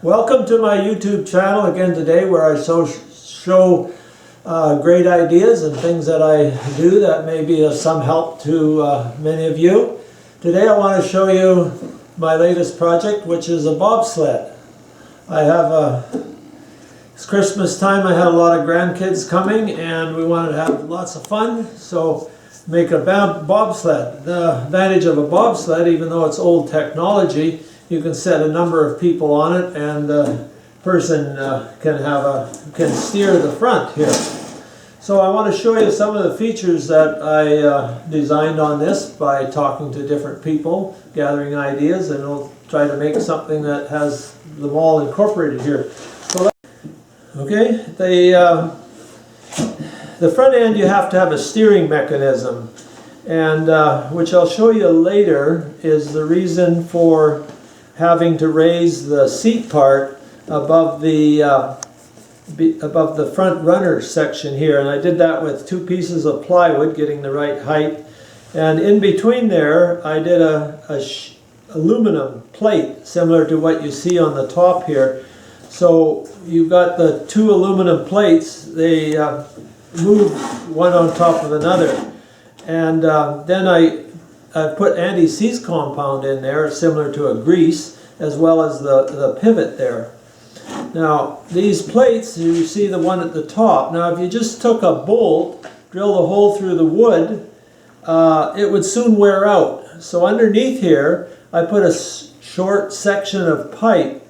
Welcome to my YouTube channel again today, where I show great ideas and things that I do that may be of some help to many of you. Today I want to show you my latest project, which is a bobsled. It's Christmas time. I had a lot of grandkids coming and we wanted to have lots of fun, so make a bobsled. The advantage of a bobsled, even though it's old technology, you can set a number of people on it, and the person can steer the front here. So I want to show you some of the features that I designed on this by talking to different people, gathering ideas, and we'll try to make something that has them all incorporated here. So, okay, the front end, you have to have a steering mechanism, and which I'll show you later is the reason for having to raise the seat part above the front runner section here. And I did that with 2 pieces of plywood, getting the right height. And in between there, I did a aluminum plate, similar to what you see on the top here. So you've got the 2 aluminum plates, they move one on top of another. And then I put anti-seize compound in there, similar to a grease, as well as the pivot there. Now these plates, you see the one at the top. Now if you just took a bolt, drilled a hole through the wood, it would soon wear out. So underneath here, I put a short section of pipe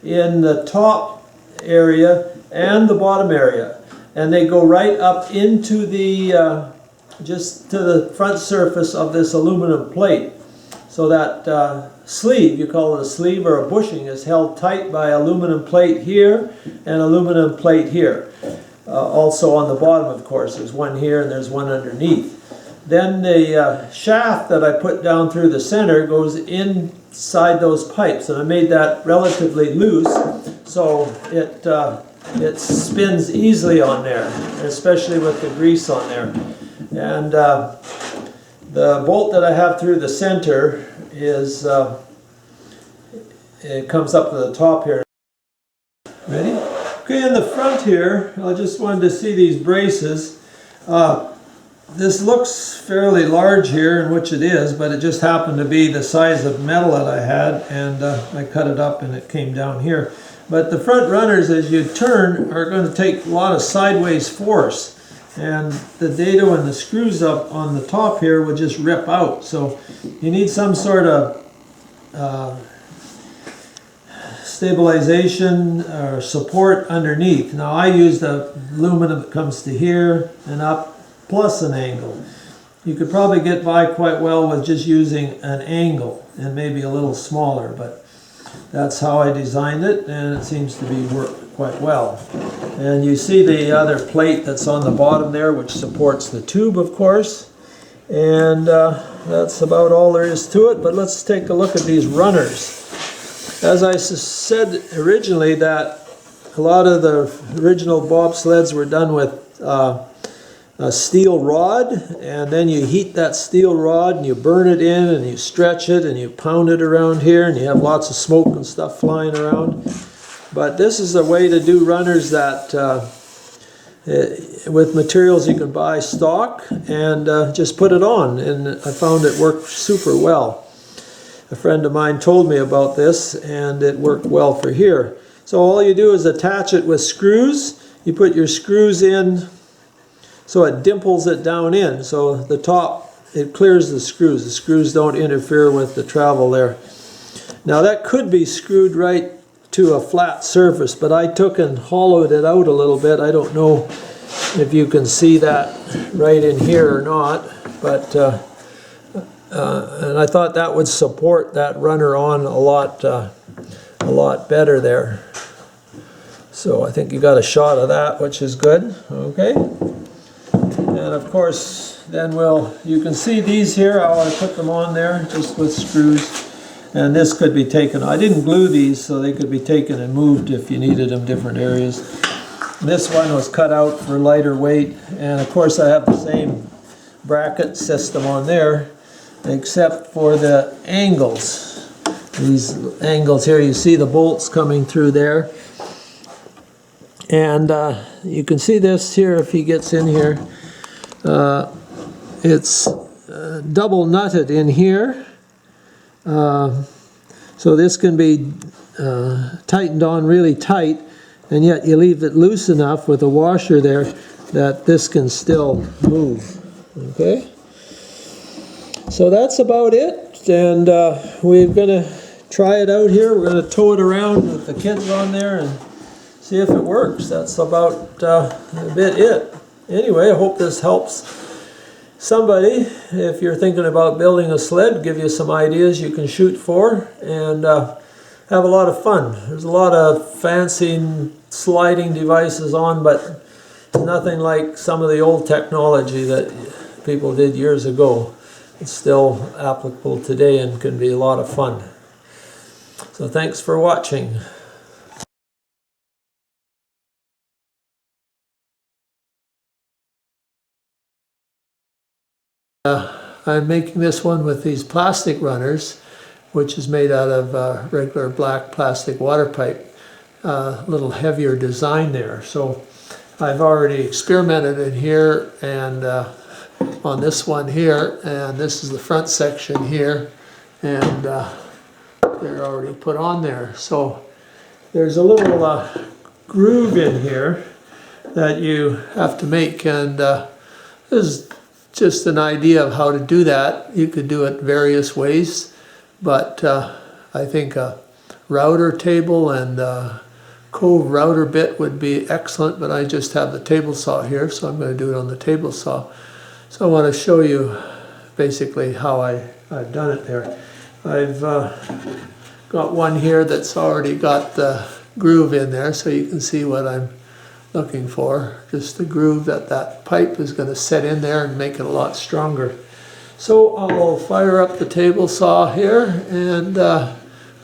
in the top area and the bottom area. And they go right up into the just to the front surface of this aluminum plate. So that sleeve, you call it a sleeve or a bushing, is held tight by aluminum plate here and aluminum plate here. Also on the bottom, of course, there's one here and there's one underneath. Then the shaft that I put down through the center goes inside those pipes, and I made that relatively loose so it spins easily on there, especially with the grease on there. And the bolt that I have through the center is, it comes up to the top here. Ready? Okay, in the front here, I just wanted to see these braces. This looks fairly large here, in which it is, but it just happened to be the size of metal that I had, and I cut it up and it came down here. But the front runners, as you turn, are going to take a lot of sideways force. And the dado and the screws up on the top here would just rip out. So you need some sort of stabilization or support underneath. Now I use the aluminum that comes to here and up, plus an angle. You could probably get by quite well with just using an angle and maybe a little smaller, but that's how I designed it, and it seems to be worked quite well. And you see the other plate that's on the bottom there, which supports the tube, of course. And that's about all there is to it. But let's take a look at these runners. As I said originally, that a lot of the original bobsleds were done with a steel rod, and then you heat that steel rod and you burn it in and you stretch it and you pound it around here, and you have lots of smoke and stuff flying around. But this is a way to do runners that with materials you can buy stock and just put it on, and I found it worked super well. A friend of mine told me about this, and it worked well for here. So all you do is attach it with screws. You put your screws in so it dimples it down in, so the top, it clears the screws. The screws don't interfere with the travel there. Now that could be screwed right to a flat surface, but I took and hollowed it out a little bit. I don't know if you can see that right in here or not, but and I thought that would support that runner on a lot better there. So I think you got a shot of that, which is good. Okay. And of course, then you can see these here, how I put them on there, just with screws. And this could be taken, I didn't glue these, so they could be taken and moved if you needed them different areas. This one was cut out for lighter weight, and of course I have the same bracket system on there, except for the angles. these angles here. You see the bolts coming through there. And you can see this here if he gets in here. It's double nutted in here. So this can be tightened on really tight, and yet you leave it loose enough with a washer there that this can still move. Okay? So that's about it, and we're going to try it out here. We're going to tow it around with the kids on there and see if it works. That's about a bit it. Anyway, I hope this helps somebody. If you're thinking about building a sled, give you some ideas you can shoot for and have a lot of fun. There's a lot of fancy sliding devices on, but nothing like some of the old technology that people did years ago. It's still applicable today and can be a lot of fun. So thanks for watching. I'm making this one with these plastic runners, which is made out of regular black plastic water pipe. A little heavier design there. So I've already experimented in here and on this one here, and this is the front section here, and they're already put on there. So there's a little groove in here that you have to make, and this is just an idea of how to do that. You could do it various ways, but I think a router table and Cove router bit would be excellent, but I just have the table saw here, so I'm going to do it on the table saw. So I want to show you basically how I've done it there. I've got one here that's already got the groove in there, so you can see what I'm looking for. Just the groove that pipe is going to set in there and make it a lot stronger. So I'll fire up the table saw here and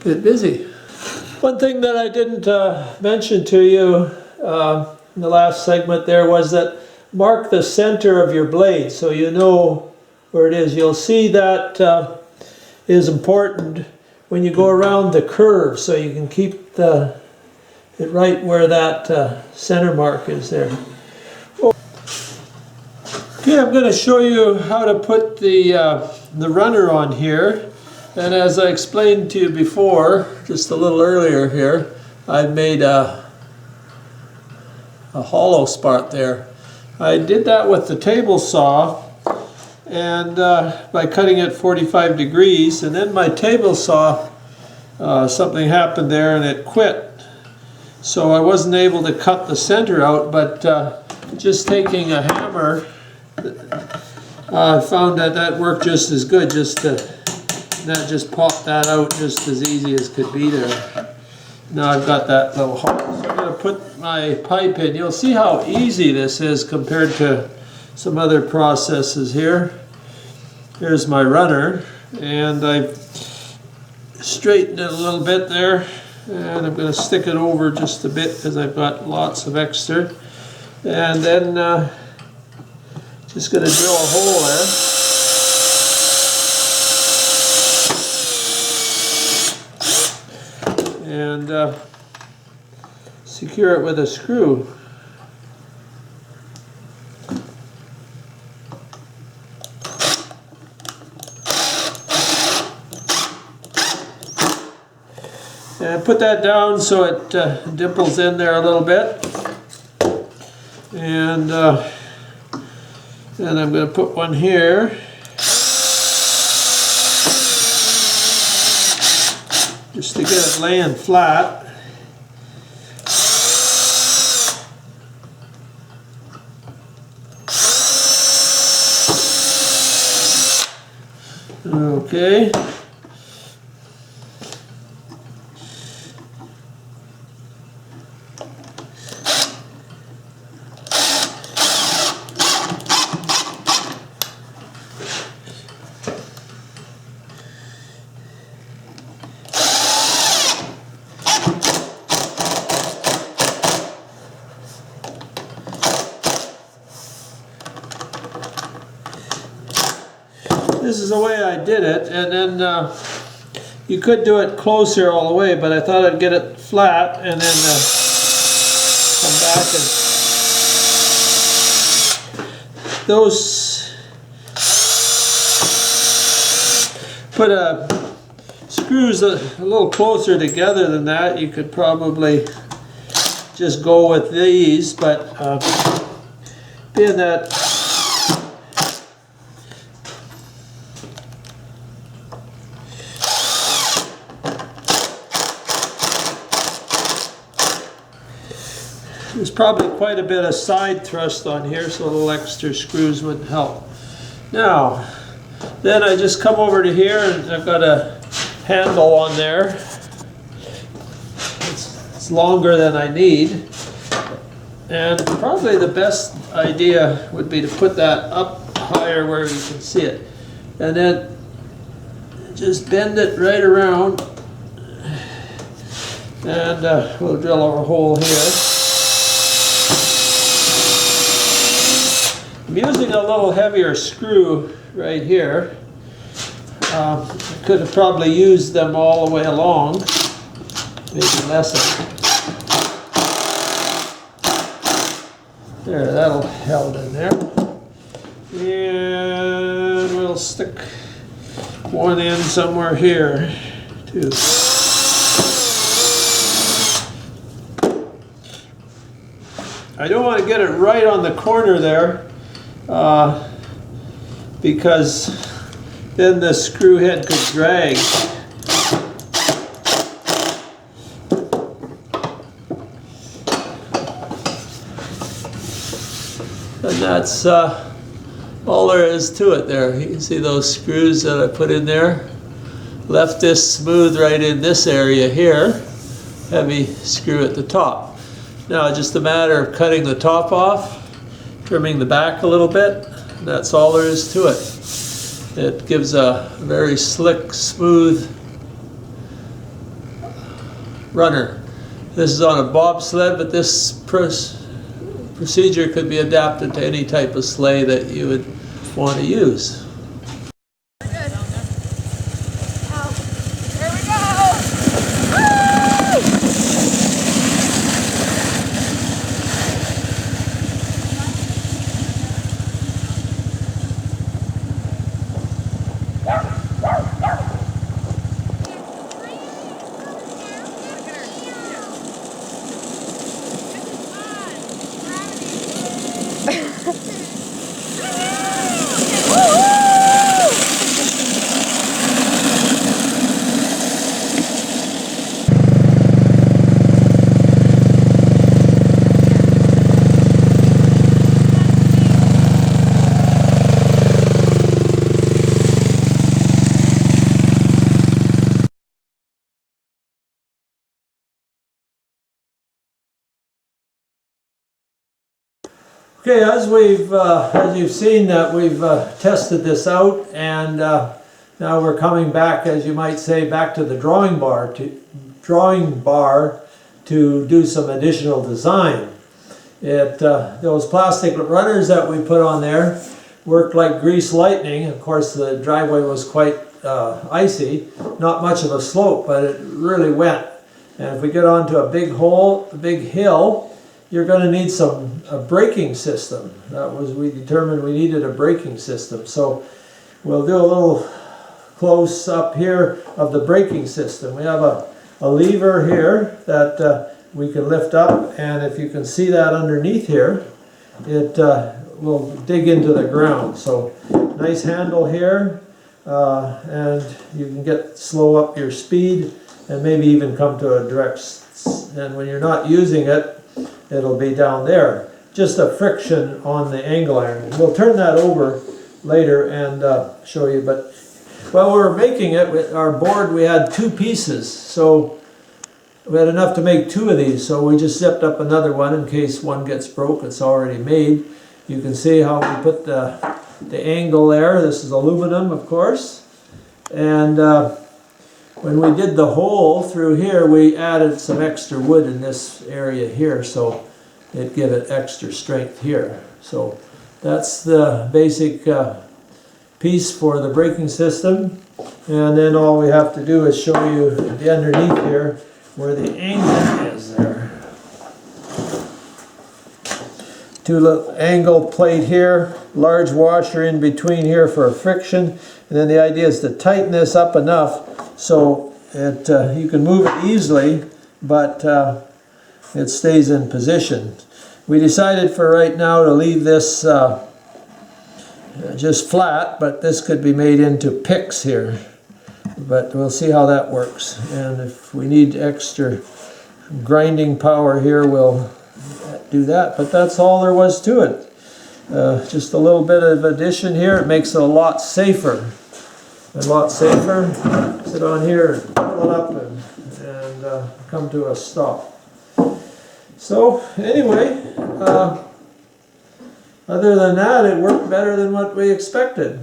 get busy. One thing that I didn't mention to you in the last segment there was that mark the center of your blade so you know where it is. You'll see that is important when you go around the curve, so you can keep it right where that center mark is there. Okay, I'm going to show you how to put the runner on here. And as I explained to you before, just a little earlier here, I've made a hollow spot there. I did that with the table saw, and by cutting it 45 degrees, and then my table saw, something happened there and it quit. So I wasn't able to cut the center out, but just taking a hammer, I found that worked just as good, that just popped that out just as easy as could be there. Now I've got that little hole. So I'm going to put my pipe in. You'll see how easy this is compared to some other processes here. Here's my runner, and I've straightened it a little bit there, and I'm going to stick it over just a bit because I've got lots of extra. And then just going to drill a hole there. And secure it with a screw. And put that down so it dimples in there a little bit. And then I'm going to put one here. Just to get it laying flat. Okay. This is the way I did it, and then You could do it closer all the way, but I thought I'd get it flat and then come back and those put screws a little closer together than that. You could probably just go with these, but being that there's probably quite a bit of side thrust on here, so a little extra screws would help. Now, then I just come over to here and I've got a handle on there. It's longer than I need. And probably the best idea would be to put that up higher where you can see it. And then just bend it right around. And we'll drill a hole here. I'm using a little heavier screw right here. I could have probably used them all the way along, maybe lessen. There, that'll held in there. And we'll stick one end somewhere here too. I don't want to get it right on the corner there. Because then the screw head could drag. And that's all there is to it there. You can see those screws that I put in there. Left this smooth right in this area here. Heavy screw at the top. Now just a matter of cutting the top off, trimming the back a little bit. That's all there is to it. It gives a very slick, smooth runner. This is on a bobsled, but this procedure could be adapted to any type of sleigh that you would want to use. Okay, as you've seen that we've tested this out, and now we're coming back, as you might say, back to the drawing bar to do some additional design. Those plastic runners that we put on there worked like grease lightning. Of course, the driveway was quite icy, not much of a slope, but it really went. And if we get onto a big hill, you're going to need a braking system. We determined we needed a braking system. So we'll do a little close up here of the braking system. We have a lever here that we can lift up, and if you can see that underneath here, it will dig into the ground. So nice handle here, and you can slow up your speed and maybe even come to a direct, and when you're not using it, it'll be down there. Just a friction on the angle iron. We'll turn that over later and show you. But while we were making it, with our board, we had two pieces. So we had enough to make two of these. So we just zipped up another one in case one gets broke. It's already made. You can see how we put the angle there. This is aluminum, of course. And when we did the hole through here, we added some extra wood in this area here, so it gave it extra strength here. So that's the basic piece for the braking system. And then all we have to do is show you the underneath here where the engine is there. Two little angle plate here, large washer in between here for friction, and then the idea is to tighten this up enough so you can move it easily, but it stays in position. We decided for right now to leave this just flat, but this could be made into picks here. But we'll see how that works. And if we need extra grinding power here, we'll do that. But that's all there was to it. Just a little bit of addition here. It makes it a lot safer. A lot safer. Sit on here and pull it up and come to a stop. So anyway, other than that, it worked better than what we expected.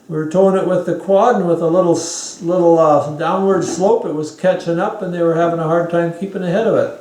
We were towing it with the quad, and with a little downward slope, it was catching up, and they were having a hard time keeping ahead of it.